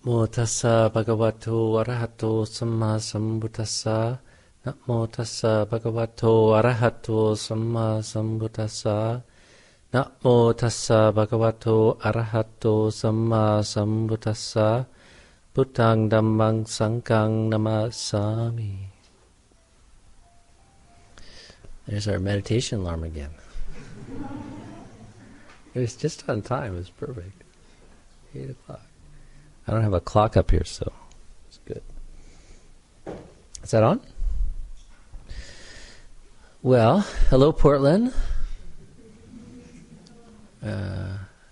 Namo tassa bhagavato arahato samma sambuddhassa. Namo tassa bhagavato arahato samma sambuddhassa. Namo tassa bhagavato arahato samma sambuddhassa. Buddhang dhammang sanghang namasami. There's our meditation alarm again. It was just on time. It was perfect. 8 o'clock. I don't have a clock up here, so it's good. Is that on? Well, hello, Portland.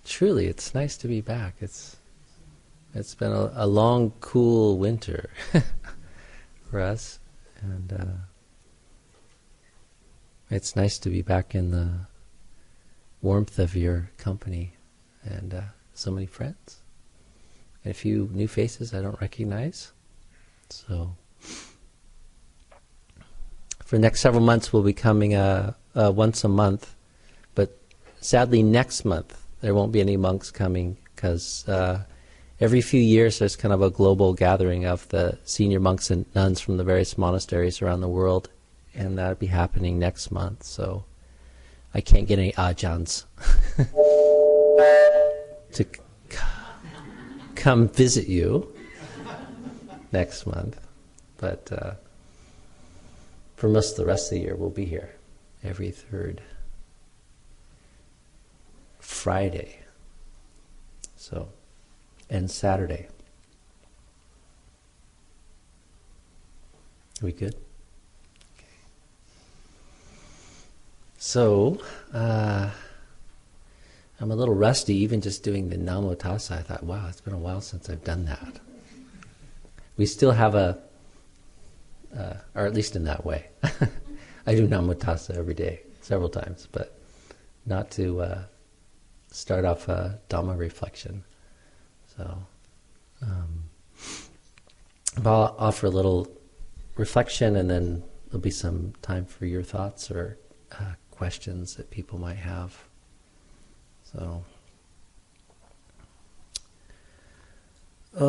Truly, it's nice to be back. It's been a long, cool winter for us, and it's nice to be back in the warmth of your company, and so many friends, and a few new faces I don't recognize. So, for the next several months, we'll be coming once a month, but sadly next month there won't be any monks coming, because every few years there's kind of a global gathering of the senior monks and nuns from the various monasteries around the world, and that'll be happening next month, so I can't get any Ajahns to come visit you next month, but for most of the rest of the year we'll be here every third Friday, so, and Saturday. Are we good? Okay. So, I'm a little rusty even just doing the Namo Tassa. I thought, wow, it's been a while since I've done that. We still have or at least in that way. I do Namo Tassa every day, several times, but not to start off a Dhamma reflection. So, I'll offer a little reflection, and then there'll be some time for your thoughts or questions that people might have. So,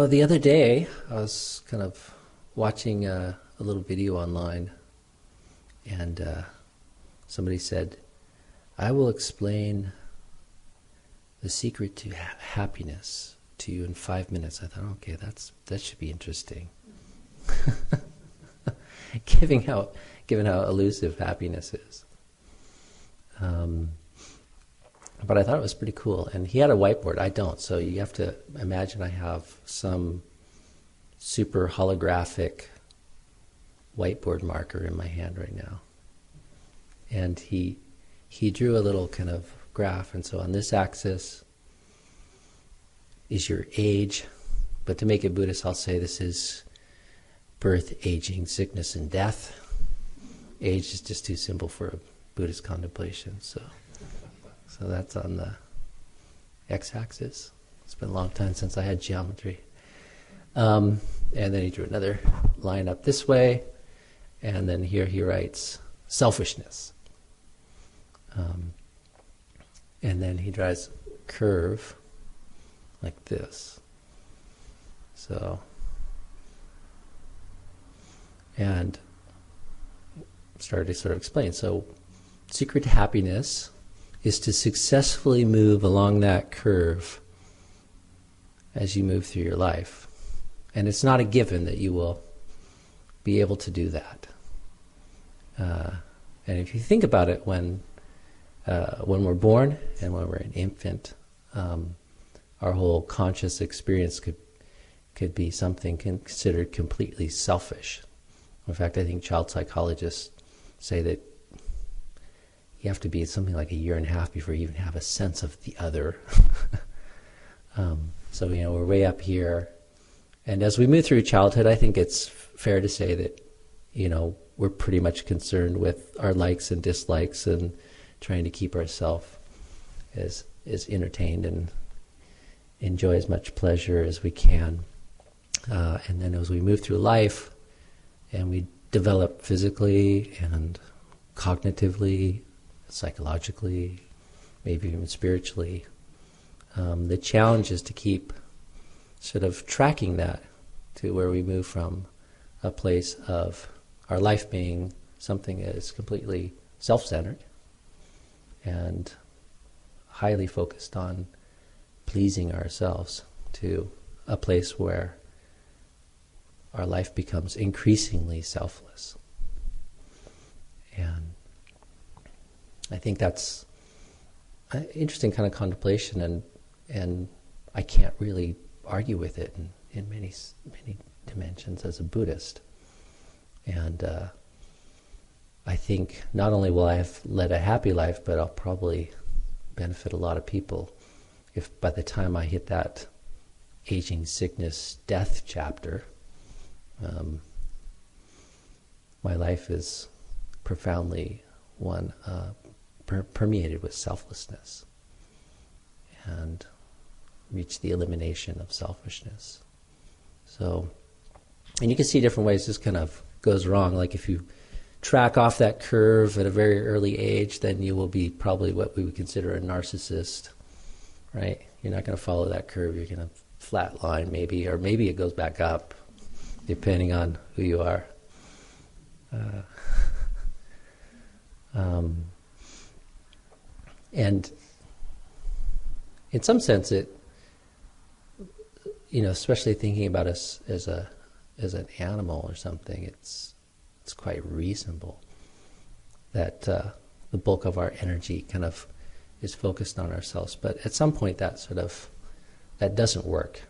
the other day I was kind of watching a little video online, and somebody said, "I will explain the secret to happiness to you in 5 minutes." I thought, okay, that should be interesting. given how elusive happiness is. But I thought it was pretty cool. And he had a whiteboard. I don't. So you have to imagine I have some super holographic whiteboard marker in my hand right now. And he drew a little kind of graph. And so on this axis is your age. But to make it Buddhist, I'll say this is birth, aging, sickness, and death. Age is just too simple for a Buddhist contemplation. So that's on the x-axis. It's been a long time since I had geometry. And then he drew another line up this way, and then here he writes selfishness. And then he draws a curve like this. So, and started to sort of explain. So, secret to happiness is to successfully move along that curve as you move through your life. And it's not a given that you will be able to do that. And if you think about it, when we're born and when we're an infant, our whole conscious experience could be something considered completely selfish. In fact, I think child psychologists say that you have to be something like 1.5 years before you even have a sense of the other. So, we're way up here. And as we move through childhood, I think it's fair to say that, we're pretty much concerned with our likes and dislikes and trying to keep ourselves as entertained and enjoy as much pleasure as we can. And then as we move through life and we develop physically and cognitively, psychologically, maybe even spiritually, the challenge is to keep sort of tracking that to where we move from a place of our life being something that is completely self-centered and highly focused on pleasing ourselves to a place where our life becomes increasingly selfless. And I think that's an interesting kind of contemplation, and I can't really argue with it in many dimensions as a Buddhist. And I think not only will I have led a happy life, but I'll probably benefit a lot of people if by the time I hit that aging, sickness, death chapter, my life is profoundly one permeated with selflessness and reach the elimination of selfishness. So, and you can see different ways this kind of goes wrong. Like if you track off that curve at a very early age, then you will be probably what we would consider a narcissist, right? You're not going to follow that curve. You're going to flatline maybe, or maybe it goes back up, depending on who you are. And in some sense, it, especially thinking about us as an animal or something, it's quite reasonable that the bulk of our energy kind of is focused on ourselves. But at some point, that doesn't work,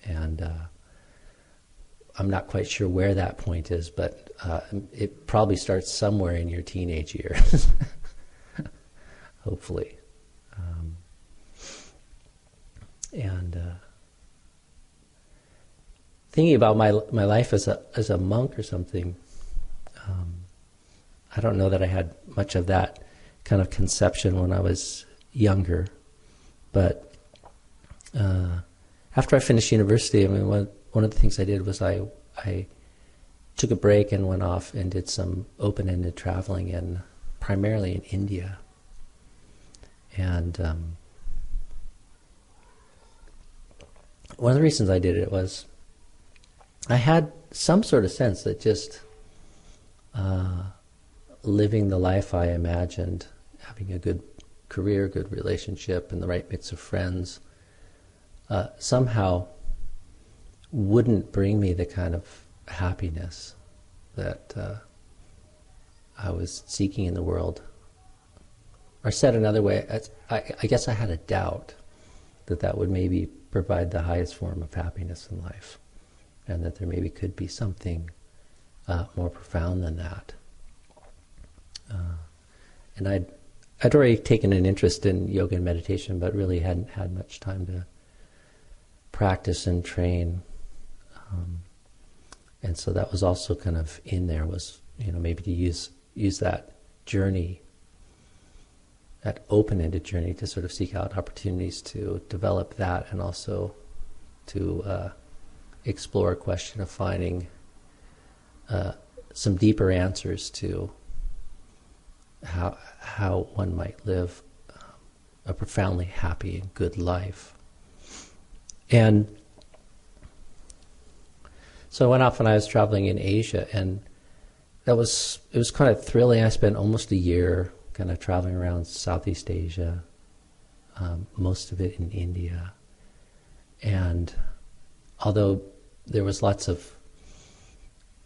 and I'm not quite sure where that point is, but it probably starts somewhere in your teenage years, hopefully. And thinking about my life as a monk or something, I don't know that I had much of that kind of conception when I was younger, but after I finished university, I mean, one of the things I did was I took a break and went off and did some open-ended traveling primarily in India. And one of the reasons I did it was I had some sort of sense that just living the life I imagined, having a good career, good relationship, and the right mix of friends, somehow wouldn't bring me the kind of happiness that I was seeking in the world. Or said another way, I guess I had a doubt that would maybe provide the highest form of happiness in life, and that there maybe could be something more profound than that. And I'd already taken an interest in yoga and meditation, but really hadn't had much time to practice and train. And so that was also kind of in there, was, maybe to use that journey, that open-ended journey, to sort of seek out opportunities to develop that, and also to explore a question of finding some deeper answers to how one might live a profoundly happy and good life. And so I went off when I was traveling in Asia, and it was kind of thrilling. I spent almost a year kind of traveling around Southeast Asia, most of it in India. And although there was lots of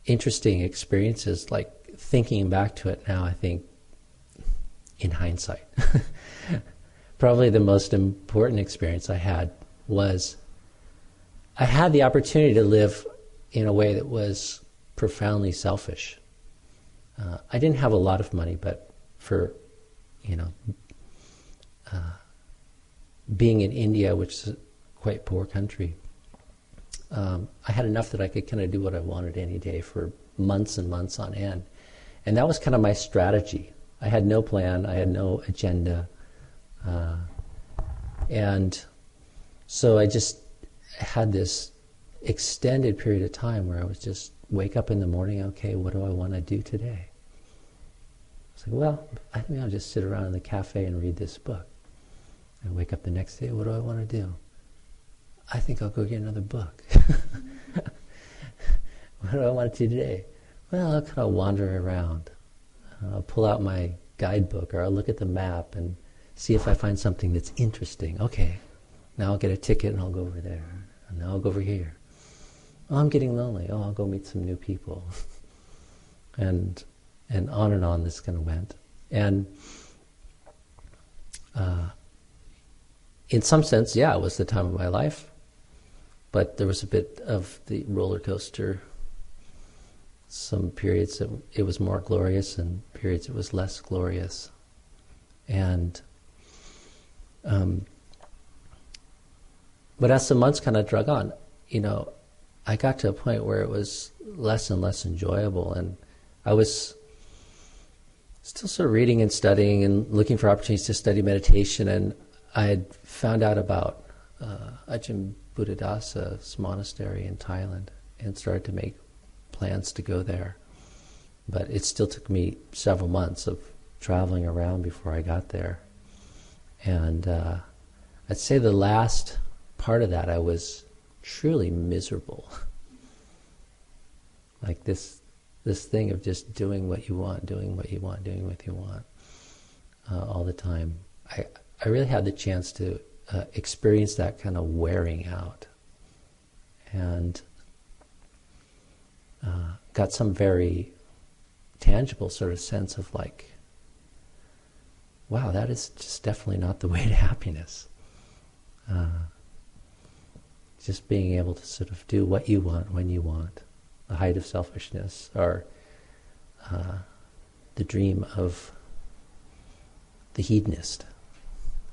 interesting experiences, like thinking back to it now, I think, in hindsight, probably the most important experience I had was I had the opportunity to live in a way that was profoundly selfish. I didn't have a lot of money, but for, being in India, which is a quite poor country, I had enough that I could kind of do what I wanted any day for months and months on end. And that was kind of my strategy. I had no plan, I had no agenda. And so I just had this extended period of time where I was just wake up in the morning, okay, what do I want to do today? It's like, well, I think I'll just sit around in the cafe and read this book. And wake up the next day, what do I want to do? I think I'll go get another book. What do I want to do today? Well, I'll kind of wander around. I'll pull out my guidebook, or I'll look at the map and see if I find something that's interesting. Okay, now I'll get a ticket and I'll go over there. And now I'll go over here. Oh, I'm getting lonely. Oh, I'll go meet some new people. and on this kind of went. And in some sense, yeah, it was the time of my life. But there was a bit of the roller coaster. Some periods it was more glorious, and periods it was less glorious. And but as the months kind of drug on, I got to a point where it was less and less enjoyable, and I was still sort of reading and studying and looking for opportunities to study meditation, and I had found out about Ajahn Buddhadasa's monastery in Thailand and started to make plans to go there. But it still took me several months of traveling around before I got there. And I'd say the last part of that I was truly miserable. Like this thing of just doing what you want all the time. I really had the chance to experience that kind of wearing out, and got some very tangible sort of sense of like, wow, that is just definitely not the way to happiness. Just being able to sort of do what you want when you want, the height of selfishness, or the dream of the hedonist,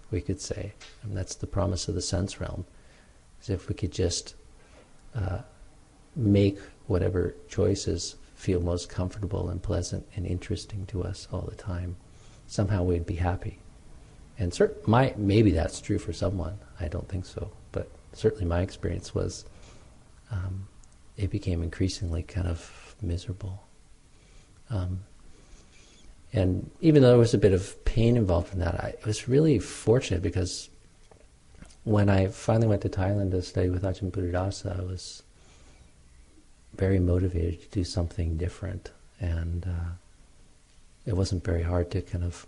we could say. And that's the promise of the sense realm, is if we could just make whatever choices feel most comfortable and pleasant and interesting to us all the time, somehow we'd be happy. And maybe that's true for someone. I don't think so, but certainly my experience was it became increasingly kind of miserable. And even though there was a bit of pain involved in that, I was really fortunate, because when I finally went to Thailand to study with Ajahn Buddhadasa, I was very motivated to do something different. And it wasn't very hard to kind of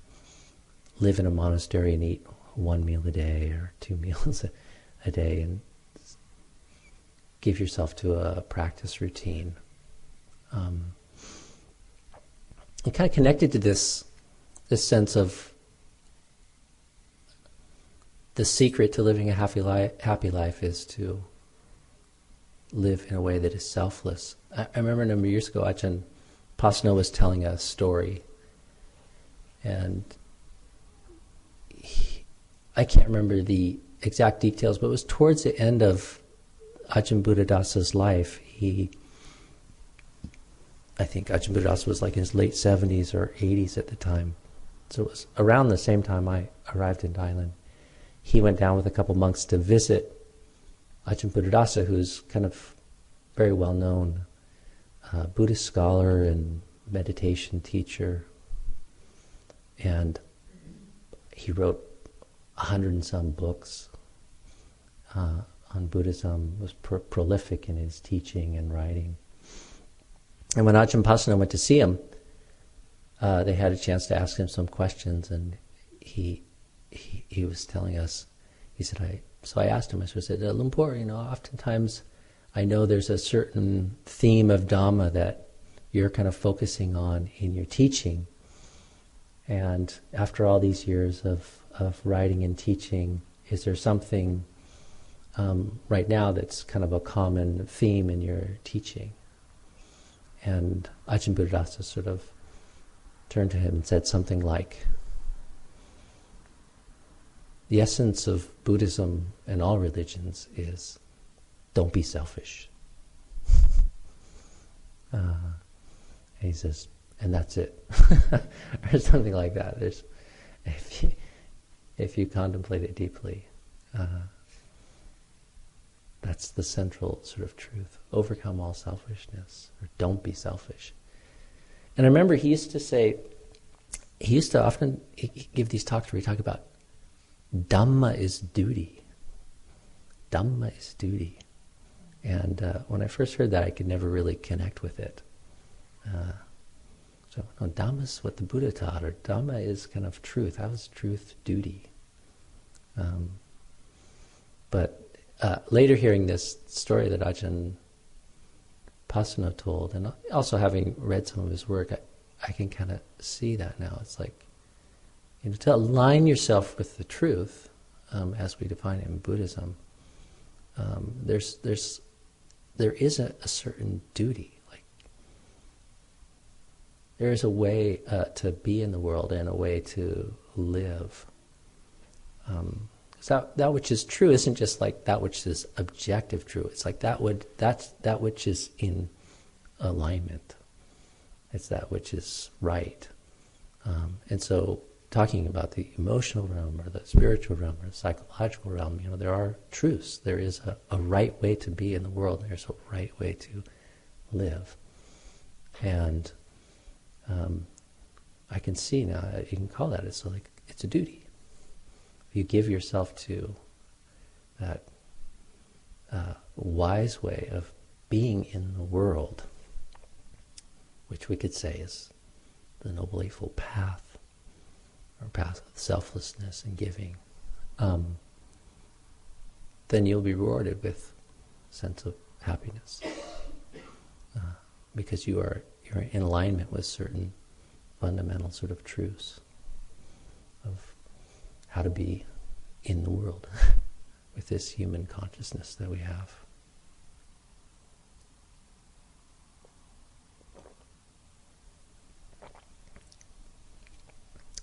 live in a monastery and eat one meal a day or 2 meals a day, and give yourself to a practice routine. And kind of connected to this sense of the secret to living a happy life is to live in a way that is selfless. I remember a number of years ago, Ajahn Pasno was telling a story, and I can't remember the exact details, but it was towards the end of Ajahn Buddhadasa's life. I think Ajahn Buddhadasa was like in his late 70s or 80s at the time. So it was around the same time I arrived in Thailand. He went down with a couple monks to visit Ajahn Buddhadasa, who's kind of very well-known Buddhist scholar and meditation teacher. And he wrote 100 and some books on Buddhism, was prolific in his teaching and writing. And when Ajahn Pasno went to see him, they had a chance to ask him some questions, and he was telling us, he said, I asked him, I said, Lumpur, oftentimes I know there's a certain theme of Dhamma that you're kind of focusing on in your teaching. And after all these years of writing and teaching, is there something right now that's kind of a common theme in your teaching? And Ajahn Buddhadasa sort of turned to him and said something like, the essence of Buddhism and all religions is, don't be selfish. And he says, and that's it. Or something like that. If you contemplate it deeply, that's the central sort of truth. Overcome all selfishness, or don't be selfish. And I remember he used to often give these talks where he talked about Dhamma is duty. Dhamma is duty. And when I first heard that, I could never really connect with it. So no, Dhamma is what the Buddha taught, or Dhamma is kind of truth. How is truth duty? But later hearing this story that Ajahn Pasano told, and also having read some of his work, I can kind of see that now. It's like, to align yourself with the truth, as we define it in Buddhism, there is a certain duty. Like, there is a way to be in the world and a way to live. So that which is true isn't just like that which is objective true. It's like that's that which is in alignment. It's that which is right. And so, talking about the emotional realm or the spiritual realm or the psychological realm, there are truths. There is a right way to be in the world, and there's a right way to live. And I can see now, you can call that, it's a duty. You give yourself to that wise way of being in the world, which we could say is the Noble Eightfold Path, or path of selflessness and giving, then you'll be rewarded with a sense of happiness, because you're in alignment with certain fundamental sort of truths of how to be in the world with this human consciousness that we have.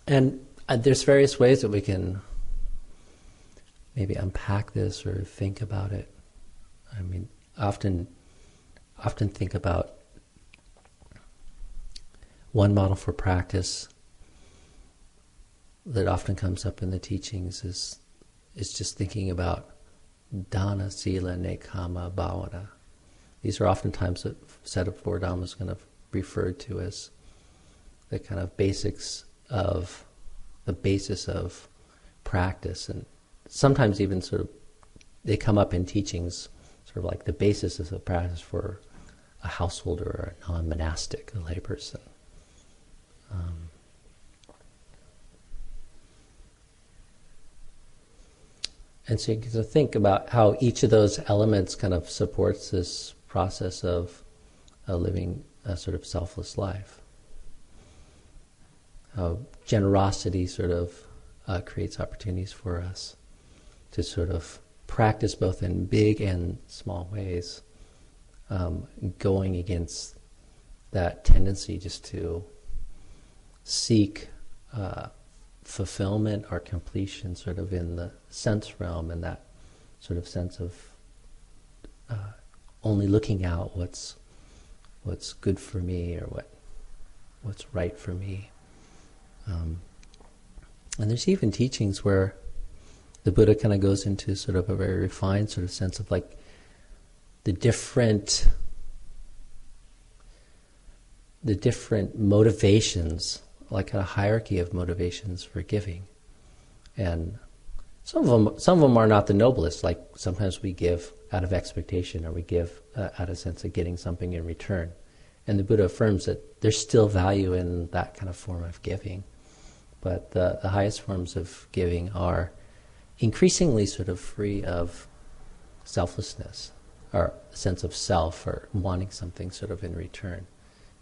And there's various ways that we can maybe unpack this or think about it. I mean, often think about one model for practice that often comes up in the teachings is just thinking about dana, sila, nekama, bhavana. These are oftentimes a set of four dhammas kind of referred to as the kind of basics of the basis of practice, and sometimes even sort of they come up in teachings sort of like the basis of practice for a householder or a non-monastic, a layperson. And so you get to think about how each of those elements kind of supports this process of living a sort of selfless life. How generosity sort of creates opportunities for us to sort of practice both in big and small ways, going against that tendency just to seek fulfillment or completion sort of in the sense realm, and that sort of sense of only looking out what's good for me or what's right for me. And there's even teachings where the Buddha kind of goes into sort of a very refined sort of sense of like the different motivations, like a hierarchy of motivations for giving. And some of them are not the noblest. Like sometimes we give out of expectation, or we give out of a sense of getting something in return. And the Buddha affirms that there's still value in that kind of form of giving. But the highest forms of giving are increasingly sort of free of selflessness, or a sense of self, or wanting something sort of in return.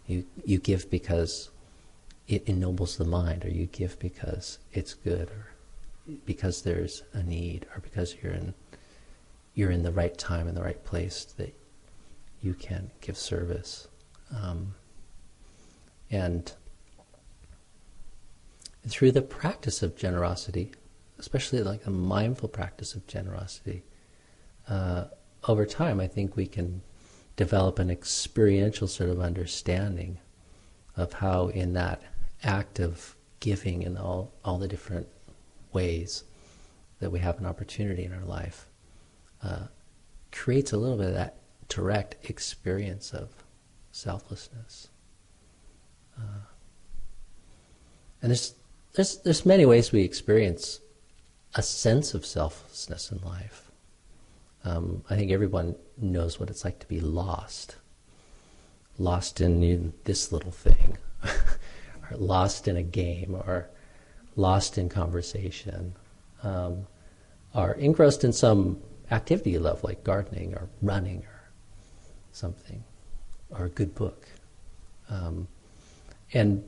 You give because it ennobles the mind, or you give because it's good, or because there's a need, or because you're in the right time and the right place that you can give service. And through the practice of generosity, especially like a mindful practice of generosity, over time I think we can develop an experiential sort of understanding of how in that act of giving in all the different ways that we have an opportunity in our life creates a little bit of that direct experience of selflessness. And there's many ways we experience a sense of selflessness in life. I think everyone knows what it's like to be lost. Lost in this little thing, or lost in a game, or lost in conversation, or engrossed in some activity you love, like gardening or running or something, or a good book. And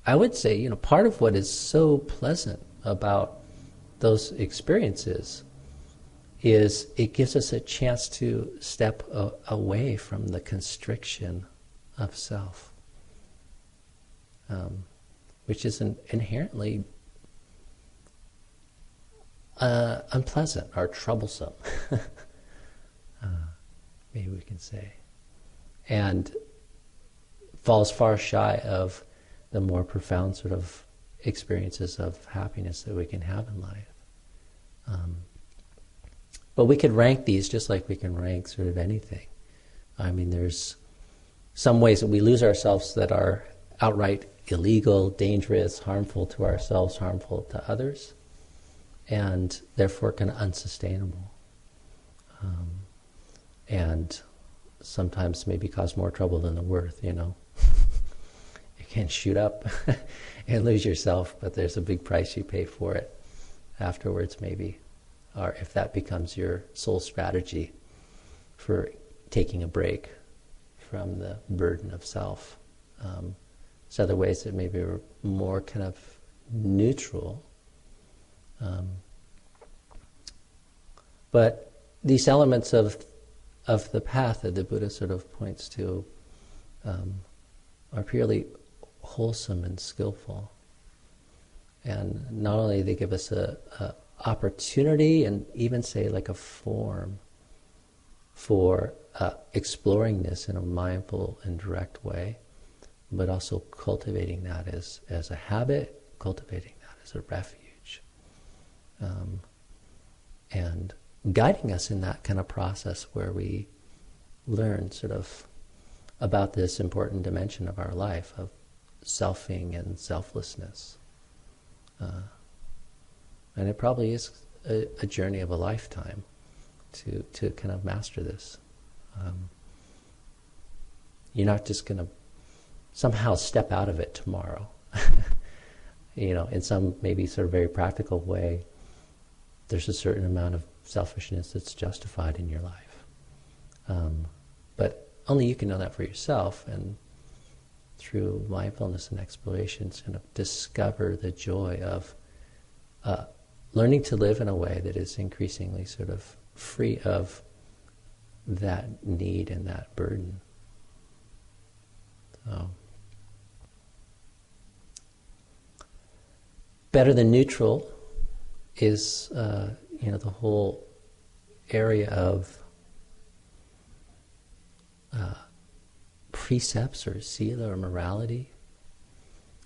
I would say, part of what is so pleasant about those experiences is it gives us a chance to step away from the constriction of self, which is inherently unpleasant or troublesome, maybe we can say, and falls far shy of the more profound sort of experiences of happiness that we can have in life. But we could rank these just like we can rank sort of anything. I mean, there's some ways that we lose ourselves that are outright illegal, dangerous, harmful to ourselves, harmful to others, and therefore kind of unsustainable. And sometimes maybe cause more trouble than they're worth, You can shoot up and lose yourself, but there's a big price you pay for it afterwards, maybe. Or if that becomes your sole strategy for taking a break from the burden of self. There's other ways that maybe are more kind of neutral. But these elements of the path that the Buddha sort of points to are purely wholesome and skillful. And not only they give us a opportunity and even say like a form for exploring this in a mindful and direct way, but also cultivating that as a habit, cultivating that as a refuge, and guiding us in that kind of process where we learn sort of about this important dimension of our life of selfing and selflessness. And it probably is a journey of a lifetime to kind of master this. You're not just going to somehow step out of it tomorrow. In some maybe sort of very practical way, there's a certain amount of selfishness that's justified in your life. But only you can know that for yourself, and through mindfulness and exploration, kind of discover the joy of learning to live in a way that is increasingly sort of free of that need and that burden. So, better than neutral is the whole area of precepts or sila or morality.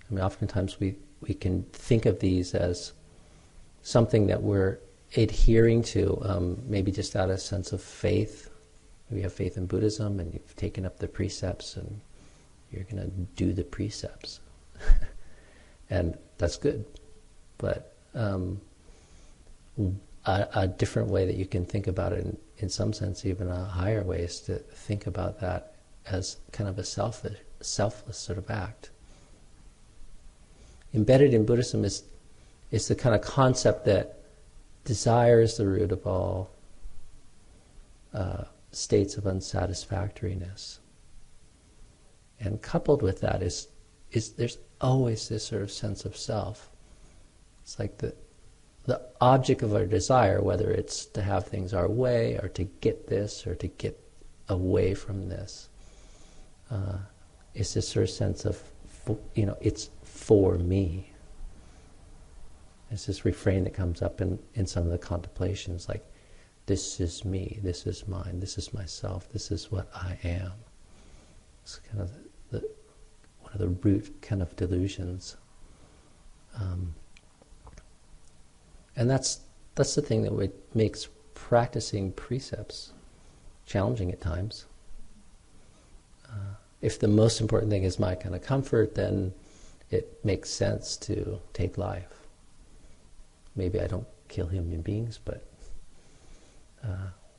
I mean, oftentimes we can think of these as something that we're adhering to, maybe just out of a sense of faith. We have faith in Buddhism, and you've taken up the precepts, and you're going to do the precepts. And that's good. But a different way that you can think about it, in some sense even a higher way, is to think about that as kind of a selfless sort of act. Embedded in Buddhism is the kind of concept that desire is the root of all states of unsatisfactoriness. And coupled with that is there's always this sort of sense of self. It's like the object of our desire, whether it's to have things our way, or to get this, or to get away from this, is this sort of sense of, it's for me. It's this refrain that comes up in some of the contemplations, like, this is me, this is mine, this is myself, this is what I am. It's kind of one of the root kind of delusions. And that's the thing that makes practicing precepts challenging at times. If the most important thing is my kind of comfort, then it makes sense to take life. Maybe I don't kill human beings, but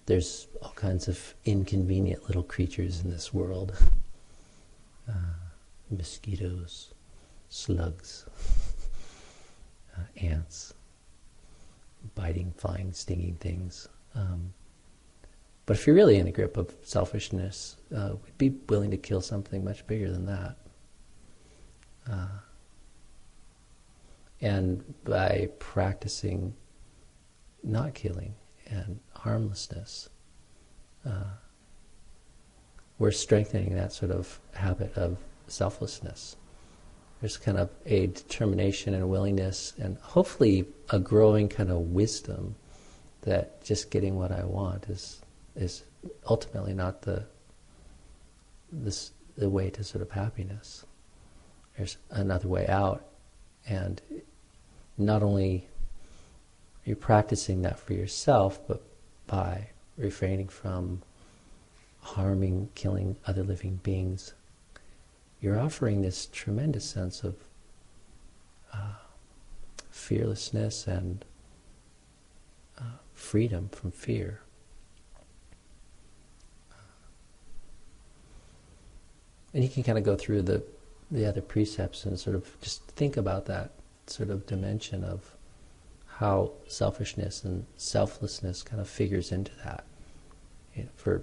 there's all kinds of inconvenient little creatures in this world. Mosquitoes, slugs, ants, biting, flying, stinging things. But if you're really in a grip of selfishness, we'd be willing to kill something much bigger than that. And by practicing not killing and harmlessness, we're strengthening that sort of habit of selflessness. There's kind of a determination and a willingness, and hopefully a growing kind of wisdom that just getting what I want is ultimately not the way to sort of happiness. There's another way out, and not only are you practicing that for yourself, but by refraining from harming, killing other living beings, you're offering this tremendous sense of fearlessness and freedom from fear. And you can kind of go through the other precepts and sort of just think about that sort of dimension of how selfishness and selflessness kind of figures into that. You know, for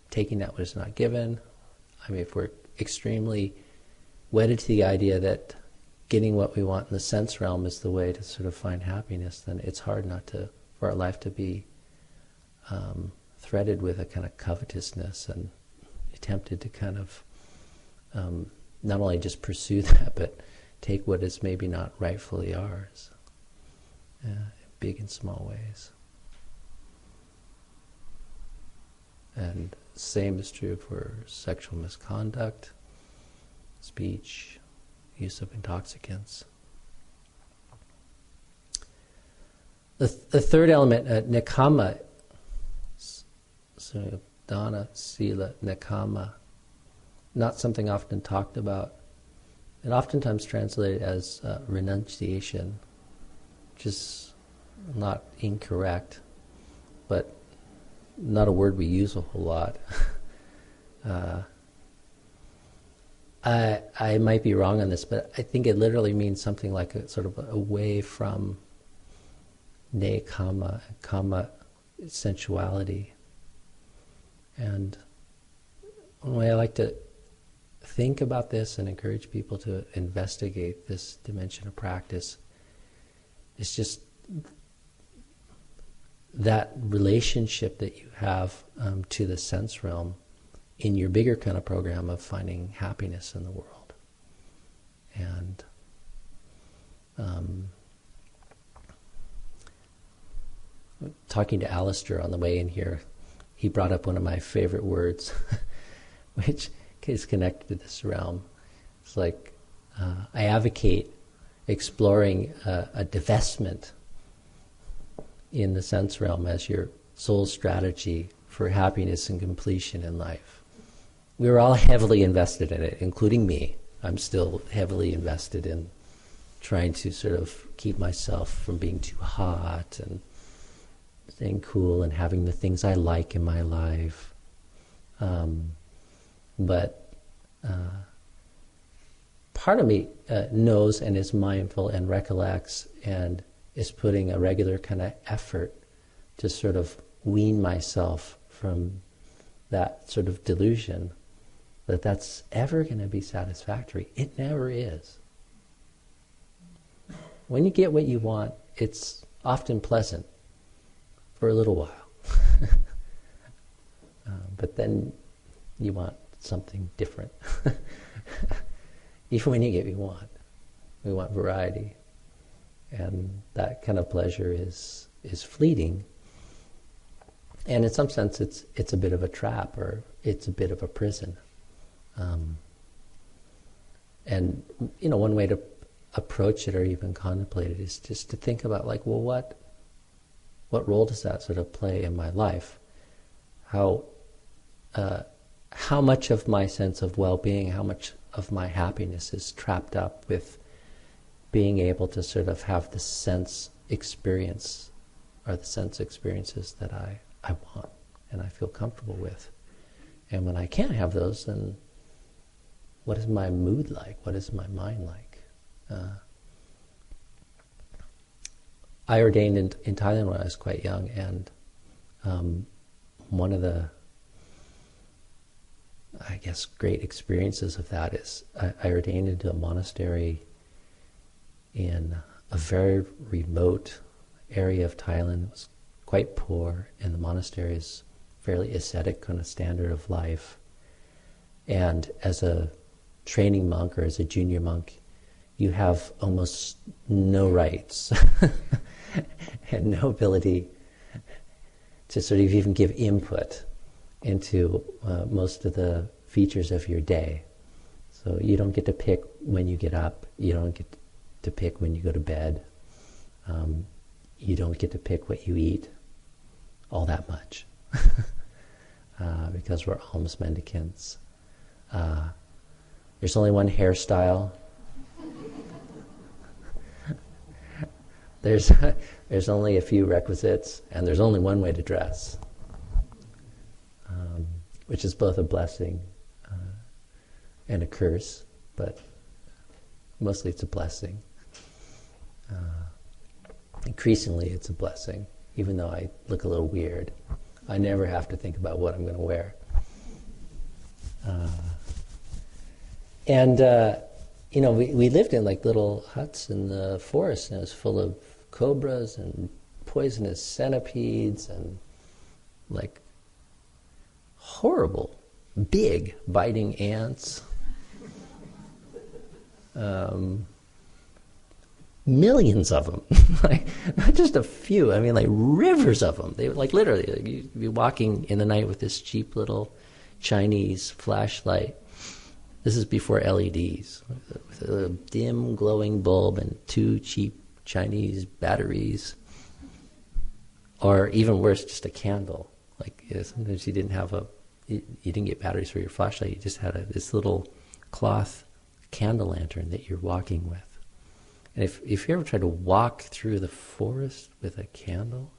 taking that what is not given, I mean, if we're extremely wedded to the idea that getting what we want in the sense realm is the way to sort of find happiness, then it's hard not to, for our life to be threaded with a kind of covetousness and tempted to kind of not only just pursue that, but take what is maybe not rightfully ours, in big and small ways. And same is true for sexual misconduct, speech, use of intoxicants. The third element, nekama, so dana, sila, nekama, not something often talked about, and oftentimes translated as renunciation, which is not incorrect, but not a word we use a whole lot. I might be wrong on this, but I think it literally means something like a sort of away from nekama, kama, sensuality. And one way I like to think about this and encourage people to investigate this dimension of practice is just that relationship that you have to the sense realm in your bigger kind of program of finding happiness in the world. And talking to Alistair on the way in here, he brought up one of my favorite words, which is connected to this realm. It's like, I advocate exploring a divestment in the sense realm as your sole strategy for happiness and completion in life. We were all heavily invested in it, including me. I'm still heavily invested in trying to sort of keep myself from being too hot and staying cool and having the things I like in my life. But part of me knows and is mindful and recollects and is putting a regular kind of effort to sort of wean myself from that sort of delusion that that's ever going to be satisfactory. It never is. When you get what you want, it's often pleasant for a little while. But then you want something different. Even when you get what you want. We want variety. And that kind of pleasure is fleeting. And in some sense it's a bit of a trap, or it's a bit of a prison. And you know, one way to approach it or even contemplate it is just to think about, like, well, what role does that sort of play in my life? How much of my sense of well-being, how much of my happiness is trapped up with being able to sort of have the sense experience, or the sense experiences that I want and I feel comfortable with. And when I can't have those, then what is my mood like? What is my mind like? I ordained in Thailand when I was quite young, and one of the, I guess, great experiences of that is I ordained into a monastery in a very remote area of Thailand. It was quite poor, and the monastery is fairly ascetic kind of standard of life. And as a training monk or as a junior monk, you have almost no rights and no ability to sort of even give input into most of the features of your day. So you don't get to pick when you get up, you don't get to pick when you go to bed, you don't get to pick what you eat all that much because we're alms mendicants. There's only one hairstyle. There's only a few requisites, and there's only one way to dress, which is both a blessing and a curse, but mostly it's a blessing. Increasingly it's a blessing, even though I look a little weird. I never have to think about what I'm going to wear. We lived in like little huts in the forest, and it was full of cobras and poisonous centipedes and like horrible, big, biting ants. Millions of them, like, not just a few. I mean, like rivers of them. They were like literally, like, you'd be walking in the night with this cheap little Chinese flashlight. This is before LEDs, with a dim glowing bulb and 2 cheap Chinese batteries, or even worse, just a candle. Like sometimes you didn't have you didn't get batteries for your flashlight. You just had this little cloth candle lantern that you're walking with. And if you ever try to walk through the forest with a candle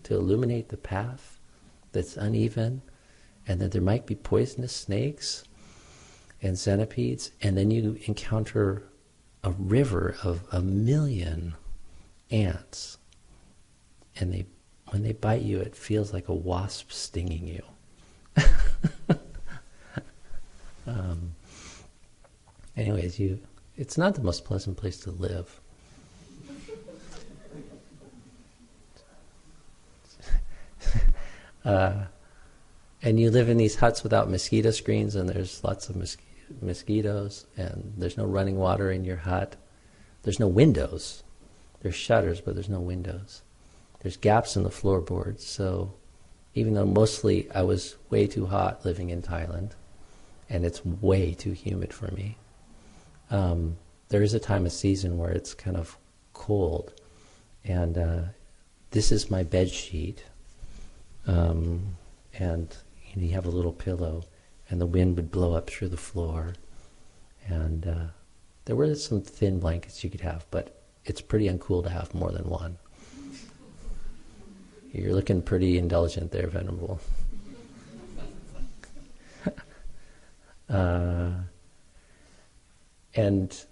to illuminate the path that's uneven, and that there might be poisonous snakes and centipedes, and then you encounter a river of 1 million ants, and when they bite you, it feels like a wasp stinging you. Anyways, it's not the most pleasant place to live. And you live in these huts without mosquito screens, and there's lots of mosquitoes, and there's no running water in your hut. There's no windows. There's shutters, but there's no windows. There's gaps in the floorboards, so even though mostly I was way too hot living in Thailand, and it's way too humid for me, there is a time of season where it's kind of cold, and this is my bed sheet, and you have a little pillow, and the wind would blow up through the floor, and there were some thin blankets you could have, but it's pretty uncool to have more than one. You're looking pretty indulgent there, Venerable. And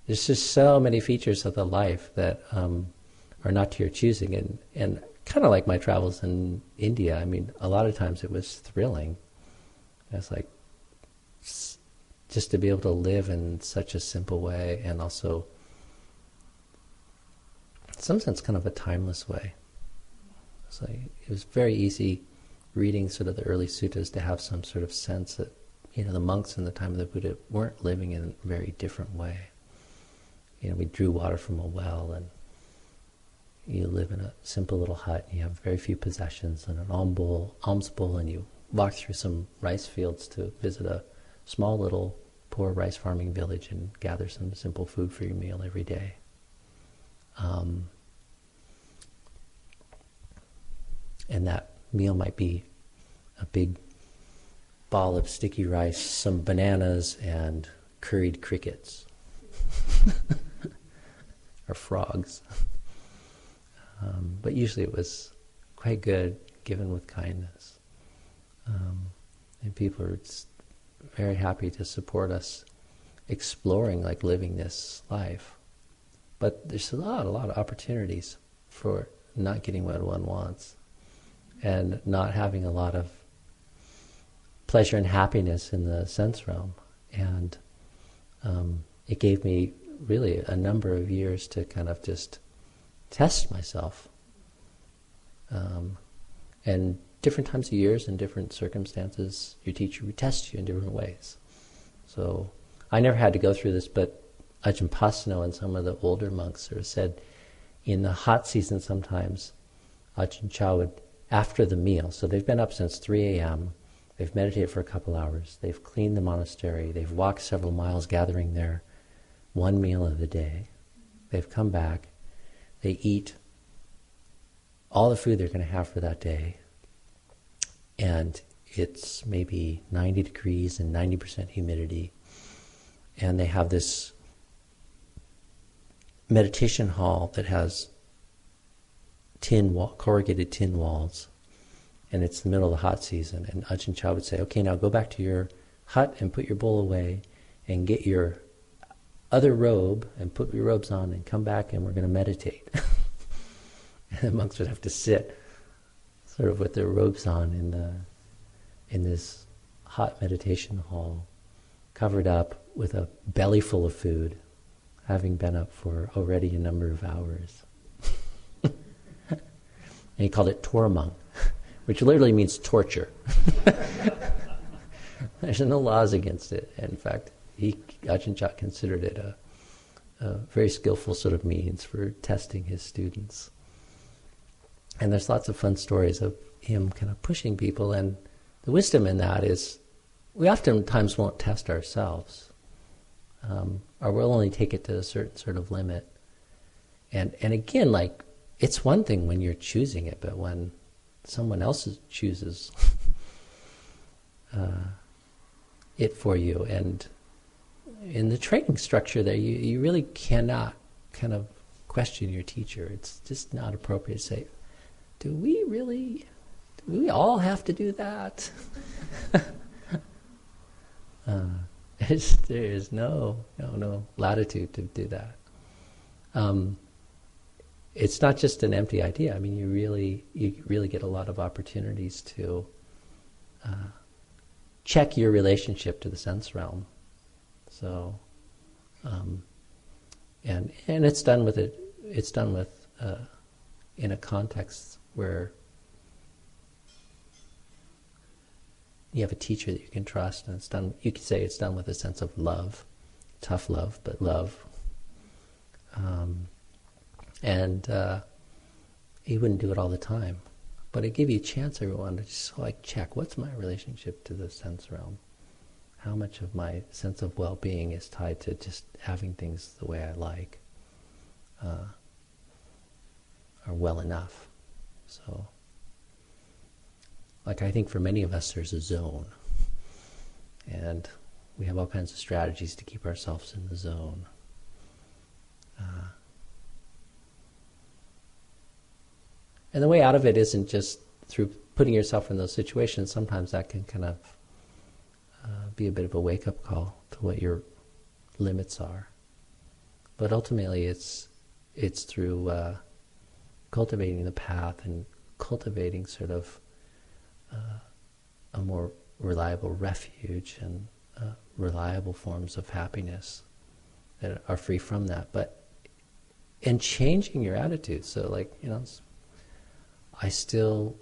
there's just so many features of the life that are not to your choosing, and kind of like my travels in India. I mean, a lot of times it was thrilling. It's like just to be able to live in such a simple way, and also in some sense kind of a timeless way. So it was very easy reading sort of the early suttas to have some sort of sense that the monks in the time of the Buddha weren't living in a very different way. We drew water from a well, and you live in a simple little hut, and you have very few possessions and an alms bowl, and you walk through some rice fields to visit a small little poor rice farming village and gather some simple food for your meal every day. And that meal might be a big ball of sticky rice, some bananas, and curried crickets. Or frogs. But usually it was quite good, given with kindness. And people are very happy to support us exploring, like, living this life. But there's a lot of opportunities for not getting what one wants and not having a lot of pleasure and happiness in the sense realm. And it gave me really a number of years to kind of just test myself. And different times of years and different circumstances, your teacher would test you in different ways. So I never had to go through this, but Ajahn Pasano and some of the older monks sort of said in the hot season sometimes, Ajahn Chah would, after the meal, so they've been up since 3 a.m., they've meditated for a couple hours, they've cleaned the monastery, they've walked several miles gathering their one meal of the day, they've come back, they eat all the food they're going to have for that day, and it's maybe 90 degrees and 90% humidity, and they have this meditation hall that has corrugated tin walls, and it's the middle of the hot season, and Ajahn Chah would say, okay, now go back to your hut and put your bowl away and get your other robe and put your robes on and come back and we're going to meditate. And the monks would have to sit sort of with their robes on in this hot meditation hall, covered up with a belly full of food, having been up for already a number of hours. And he called it tormang, which literally means torture. There's no laws against it. In fact, Ajahn Chah considered it a very skillful sort of means for testing his students. And there's lots of fun stories of him kind of pushing people, and the wisdom in that is we oftentimes won't test ourselves, or we'll only take it to a certain sort of limit. And again, like, it's one thing when you're choosing it, but when someone else chooses it for you, and in the training structure there, you really cannot kind of question your teacher. It's just not appropriate to say, do we all have to do that? There is no latitude to do that. It's not just an empty idea. I mean, you really get a lot of opportunities to check your relationship to the sense realm. So, and it's done with in a context where you have a teacher that you can trust, and it's done. You could say it's done with a sense of love, tough love, but love. And he wouldn't do it all the time, but it gave you a chance, everyone, to just like check, what's my relationship to the sense realm? How much of my sense of well-being is tied to just having things the way I like, or well enough? So, like, I think for many of us there's a zone, and we have all kinds of strategies to keep ourselves in the zone. And the way out of it isn't just through putting yourself in those situations. Sometimes that can kind of be a bit of a wake-up call to what your limits are. But ultimately it's through cultivating the path and cultivating sort of a more reliable refuge and reliable forms of happiness that are free from that. And changing your attitude. So, like, I still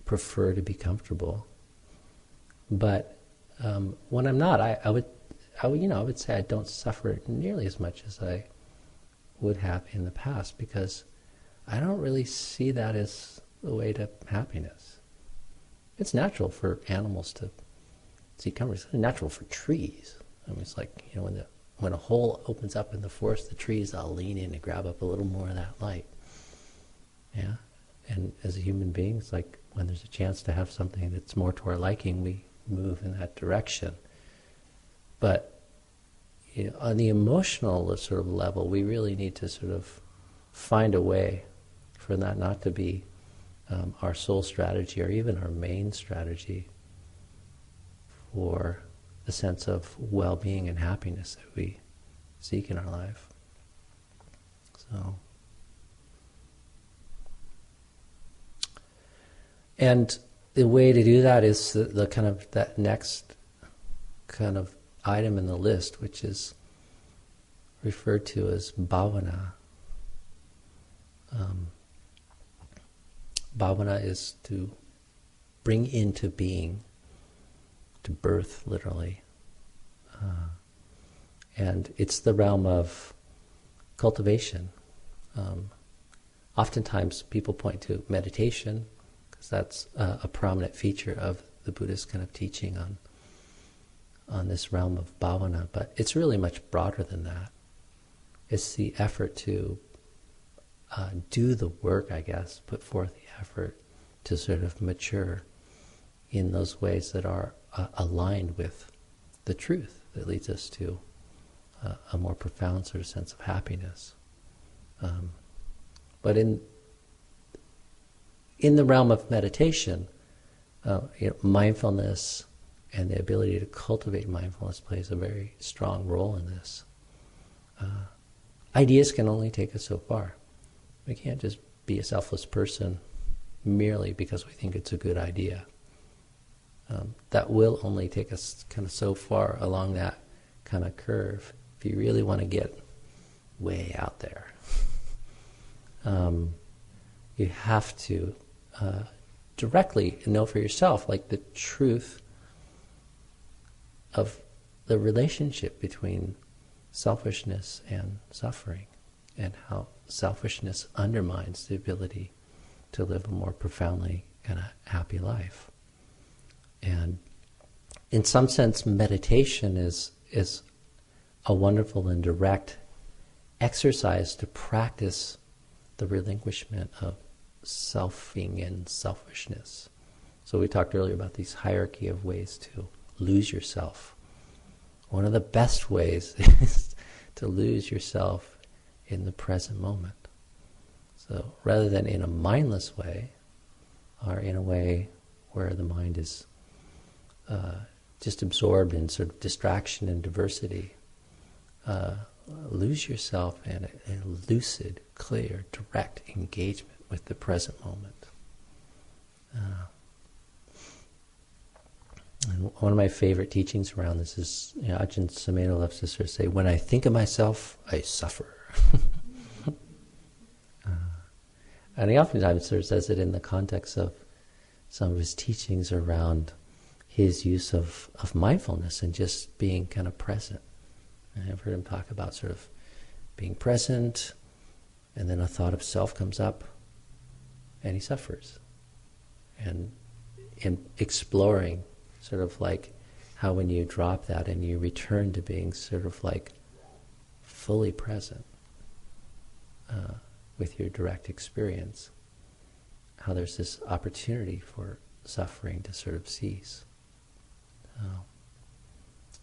prefer to be comfortable, but when I'm not, I would say I don't suffer nearly as much as I would have in the past, because I don't really see that as the way to happiness. It's natural for animals to see comfort. It's natural for trees. I mean, it's like, when a hole opens up in the forest, the trees all lean in to grab up a little more of that light. Yeah. And as a human being, it's like when there's a chance to have something that's more to our liking, we move in that direction. But on the emotional sort of level, we really need to sort of find a way for that not to be our sole strategy or even our main strategy for the sense of well-being and happiness that we seek in our life. So, and the way to do that is the kind of that next kind of item in the list, which is referred to as bhavana. Bhavana is to bring into being, to birth, literally. And it's the realm of cultivation. Oftentimes people point to meditation, because that's a prominent feature of the Buddhist kind of teaching on this realm of bhavana, but it's really much broader than that. It's the effort to do the work, I guess, put forth the effort to sort of mature in those ways that are aligned with the truth that leads us to a more profound sort of sense of happiness. But in the realm of meditation, mindfulness and the ability to cultivate mindfulness plays a very strong role in this. Ideas can only take us so far. We can't just be a selfless person merely because we think it's a good idea. That will only take us kind of so far along that kind of curve. If you really want to get way out there, you have to directly know for yourself, like, the truth of the relationship between selfishness and suffering, and how selfishness undermines the ability to live a more profoundly kind of happy life. And in some sense, meditation is a wonderful and direct exercise to practice the relinquishment of selfing and selfishness. So we talked earlier about these hierarchy of ways to lose yourself. One of the best ways is to lose yourself in the present moment. So rather than in a mindless way, or in a way where the mind is just absorbed in sort of distraction and diversity, lose yourself in a lucid, clear, direct engagement with the present moment. And one of my favorite teachings around this is, Ajahn Sudanto loves to sort of say, when I think of myself, I suffer. And he oftentimes sort of says it in the context of some of his teachings around his use of mindfulness and just being kind of present. And I've heard him talk about sort of being present, and then a thought of self comes up, and he suffers. And in exploring sort of like how when you drop that and you return to being sort of like fully present with your direct experience, how there's this opportunity for suffering to sort of cease.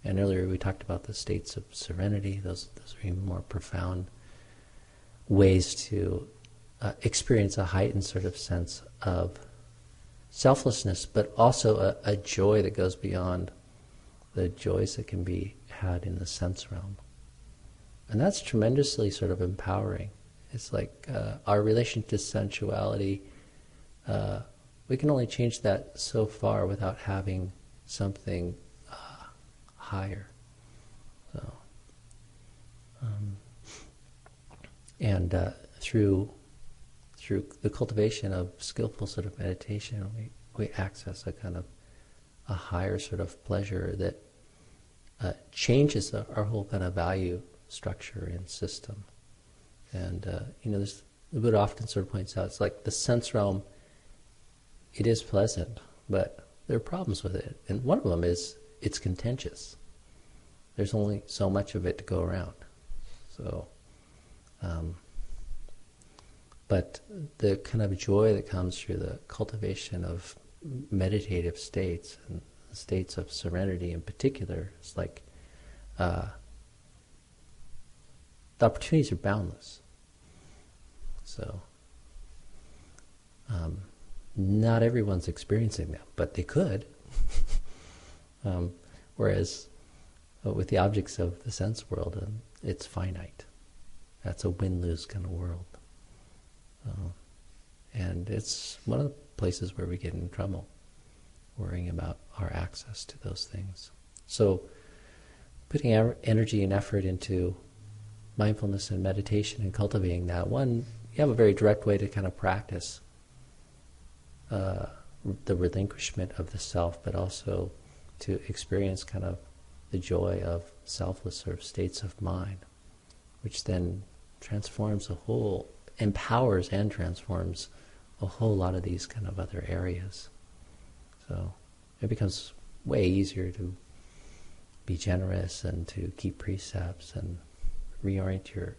And earlier we talked about the states of serenity. Those are even more profound ways to experience a heightened sort of sense of selflessness, but also a joy that goes beyond the joys that can be had in the sense realm. And that's tremendously sort of empowering. It's like our relation to sensuality, we can only change that so far without having something higher. So, and through the cultivation of skillful sort of meditation, we access a kind of a higher sort of pleasure that changes our whole kind of value structure and system. And the Buddha often sort of points out, it's like the sense realm, it is pleasant, but there are problems with it. And one of them is it's contentious. There's only so much of it to go around. So, but the kind of joy that comes through the cultivation of meditative states, and states of serenity in particular, it's like the opportunities are boundless. So not everyone's experiencing them, but they could. Whereas with the objects of the sense world, it's finite. That's a win-lose kind of world. And it's one of the places where we get in trouble, worrying about our access to those things. So putting energy and effort into mindfulness and meditation and cultivating that, one, you have a very direct way to kind of practice the relinquishment of the self, but also to experience kind of the joy of selfless sort of states of mind, which then transforms empowers and transforms a whole lot of these kind of other areas. So it becomes way easier to be generous and to keep precepts and reorient your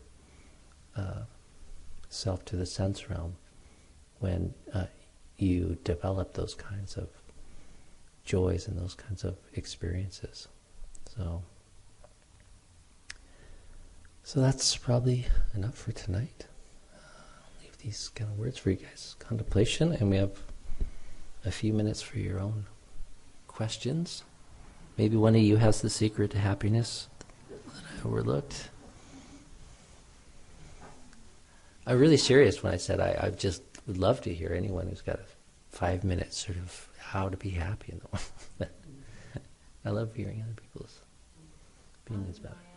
self to the sense realm when you develop those kinds of joys and those kinds of experiences. So that's probably enough for tonight. I'll leave these kind of words for you guys. Contemplation, and we have a few minutes for your own questions. Maybe one of you has the secret to happiness that I overlooked. I'm really serious when I said I just would love to hear anyone who's got a 5 minutes sort of how to be happy in the world. I love hearing other people's opinions about it.